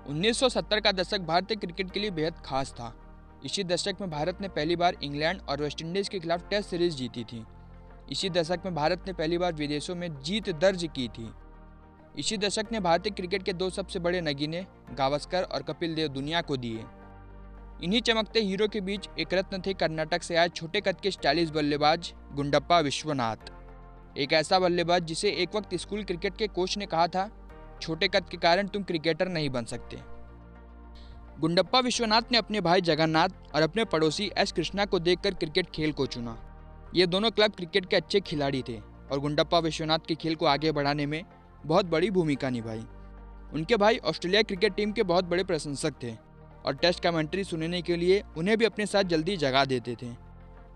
1970 का दशक भारतीय क्रिकेट के लिए बेहद खास था। इसी दशक में भारत ने पहली बार इंग्लैंड और वेस्टइंडीज के खिलाफ टेस्ट सीरीज जीती थी। इसी दशक में भारत ने पहली बार विदेशों में जीत दर्ज की थी। इसी दशक ने भारतीय क्रिकेट के दो सबसे बड़े नगीने गावस्कर और कपिल देव दुनिया को दिए। इन्हीं चमकते हीरो के बीच एक रत्न थे कर्नाटक से आए छोटे कद के स्टाइलिश बल्लेबाज गुंडप्पा विश्वनाथ। एक ऐसा बल्लेबाज जिसे एक वक्त स्कूल क्रिकेट के कोच ने कहा था, छोटे कद के कारण तुम क्रिकेटर नहीं बन सकते। गुंडप्पा विश्वनाथ ने अपने भाई जगन्नाथ और अपने पड़ोसी एस कृष्णा को देखकर क्रिकेट खेल को चुना। ये दोनों क्लब क्रिकेट के अच्छे खिलाड़ी थे और गुंडप्पा विश्वनाथ के खेल को आगे बढ़ाने में बहुत बड़ी भूमिका निभाई। उनके भाई ऑस्ट्रेलिया क्रिकेट टीम के बहुत बड़े प्रशंसक थे और टेस्ट कमेंट्री सुनने के लिए उन्हें भी अपने साथ जल्दी जगा देते थे।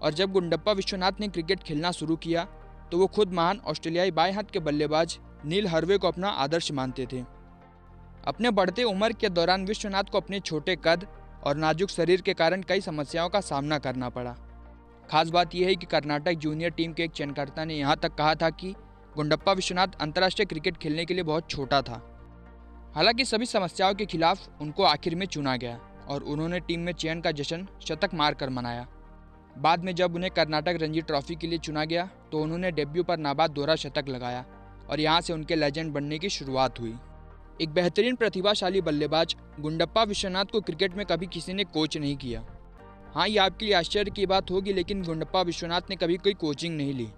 और जब गुंडप्पा विश्वनाथ ने क्रिकेट खेलना शुरू किया तो वो खुद महान ऑस्ट्रेलियाई बाएं हाथ के बल्लेबाज नील हर्वे को अपना आदर्श मानते थे। अपने बढ़ते उम्र के दौरान विश्वनाथ को अपने छोटे कद और नाजुक शरीर के कारण कई समस्याओं का सामना करना पड़ा। खास बात यह है कि कर्नाटक जूनियर टीम के एक चयनकर्ता ने यहाँ तक कहा था कि गुंडप्पा विश्वनाथ अंतर्राष्ट्रीय क्रिकेट खेलने के लिए बहुत छोटा था। हालांकि सभी समस्याओं के खिलाफ उनको आखिर में चुना गया और उन्होंने टीम में चयन का जश्न शतक मारकर मनाया। बाद में जब उन्हें कर्नाटक रणजी ट्रॉफी के लिए चुना गया तो उन्होंने डेब्यू पर नाबाद दोहरा शतक लगाया और यहाँ से उनके लेजेंड बनने की शुरुआत हुई। एक बेहतरीन प्रतिभाशाली बल्लेबाज गुंडप्पा विश्वनाथ को क्रिकेट में कभी किसी ने कोच नहीं किया। हाँ, ये आपके लिए आश्चर्य की बात होगी, लेकिन गुंडप्पा विश्वनाथ ने कभी कोई कोचिंग नहीं ली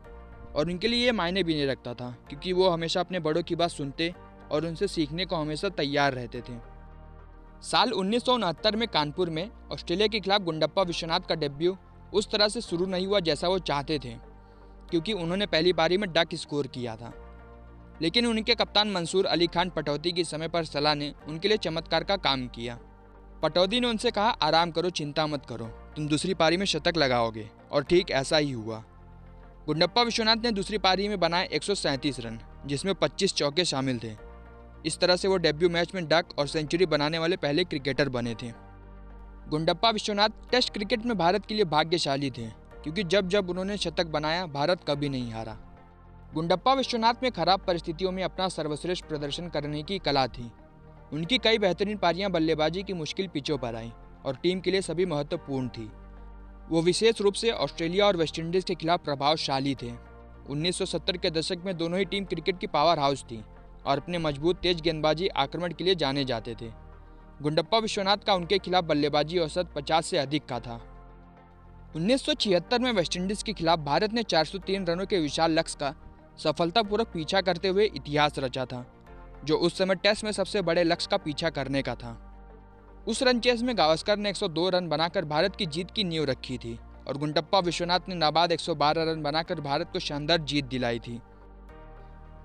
और उनके लिए ये मायने भी नहीं रखता था, क्योंकि वो हमेशा अपने बड़ों की बात सुनते और उनसे सीखने को हमेशा तैयार रहते थे। साल 1969 में कानपुर में ऑस्ट्रेलिया के खिलाफ गुंडप्पा विश्वनाथ का डेब्यू उस तरह से शुरू नहीं हुआ जैसा वो चाहते थे, क्योंकि उन्होंने पहली पारी में डक स्कोर किया था। लेकिन उनके कप्तान मंसूर अली खान पटौदी की समय पर सलाह ने उनके लिए चमत्कार का काम किया। पटौदी ने उनसे कहा, आराम करो, चिंता मत करो, तुम दूसरी पारी में शतक लगाओगे। और ठीक ऐसा ही हुआ। गुंडप्पा विश्वनाथ ने दूसरी पारी में बनाए 137 रन, जिसमें 25 चौके शामिल थे। इस तरह से वो डेब्यू मैच में डक और सेंचुरी बनाने वाले पहले क्रिकेटर बने थे। गुंडप्पा विश्वनाथ टेस्ट क्रिकेट में भारत के लिए भाग्यशाली थे, क्योंकि जब जब उन्होंने शतक बनाया भारत कभी नहीं हारा। गुंडप्पा विश्वनाथ में खराब परिस्थितियों में अपना सर्वश्रेष्ठ प्रदर्शन करने की कला थी। उनकी कई बेहतरीन पारियां बल्लेबाजी की मुश्किल पिचों पर आई और टीम के लिए सभी महत्वपूर्ण थी। वो विशेष रूप से ऑस्ट्रेलिया और वेस्टइंडीज के खिलाफ प्रभावशाली थे। 1970 के दशक में दोनों ही टीम क्रिकेट की पावर हाउस थी और अपने मजबूत तेज गेंदबाजी आक्रमण के लिए जाने जाते थे। गुंडप्पा विश्वनाथ का उनके खिलाफ बल्लेबाजी औसत 50 से अधिक का था। 1976 में वेस्टइंडीज के खिलाफ भारत ने 403 रनों के विशाल लक्ष्य का सफलतापूर्वक पीछा करते हुए इतिहास रचा था, जो उस समय टेस्ट में सबसे बड़े लक्ष्य का पीछा करने का था। उस रन चेस में गावस्कर ने 102 रन बनाकर भारत की जीत की नींव रखी थी और गुंडप्पा विश्वनाथ ने नाबाद 112 रन बनाकर भारत को शानदार जीत दिलाई थी।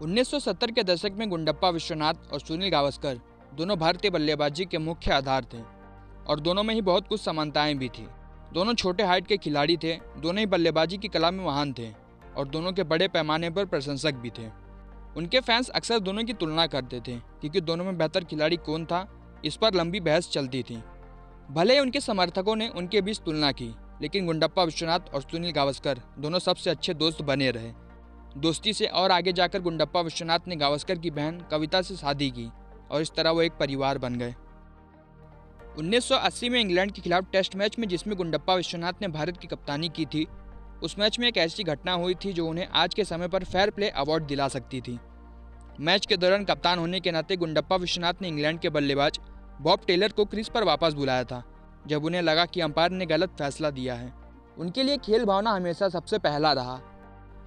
1970 के दशक में गुंडप्पा विश्वनाथ और सुनील गावस्कर दोनों भारतीय बल्लेबाजी के मुख्य आधार थे और दोनों में ही बहुत कुछ समानताएं भी थी। दोनों छोटे हाइट के खिलाड़ी थे, दोनों ही बल्लेबाजी की कला में महान थे और दोनों के बड़े पैमाने पर प्रशंसक भी थे। उनके फैंस अक्सर दोनों की तुलना करते थे, क्योंकि दोनों में बेहतर खिलाड़ी कौन था इस पर लंबी बहस चलती थी। भले ही उनके समर्थकों ने उनके बीच तुलना की, लेकिन गुंडप्पा विश्वनाथ और सुनील गावस्कर दोनों सबसे अच्छे दोस्त बने रहे। दोस्ती से और आगे जाकर गुंडप्पा विश्वनाथ ने गावस्कर की बहन कविता से शादी की और इस तरह वो एक परिवार बन गए। 1980 में इंग्लैंड के खिलाफ टेस्ट मैच में जिसमें गुंडप्पा विश्वनाथ ने भारत की कप्तानी की थी, उस मैच में एक ऐसी घटना हुई थी जो उन्हें आज के समय पर फेयर प्ले अवार्ड दिला सकती थी। मैच के दौरान कप्तान होने के नाते गुंडप्पा विश्वनाथ ने इंग्लैंड के बल्लेबाज बॉब टेलर को क्रीज पर वापस बुलाया था, जब उन्हें लगा कि अंपायर ने गलत फैसला दिया है। उनके लिए खेल भावना हमेशा सबसे पहला रहा।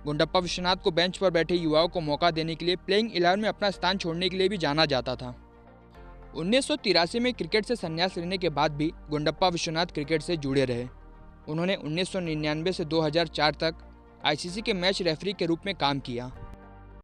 गुंडप्पा विश्वनाथ को बेंच पर बैठे युवाओं को मौका देने के लिए प्लेइंग 11 में अपना स्थान छोड़ने के लिए भी जाना जाता था। 1983 में क्रिकेट से संन्यास लेने के बाद भी गुंडप्पा विश्वनाथ क्रिकेट से जुड़े रहे। उन्होंने 1999 से 2004 तक आईसीसी के मैच रेफरी के रूप में काम किया।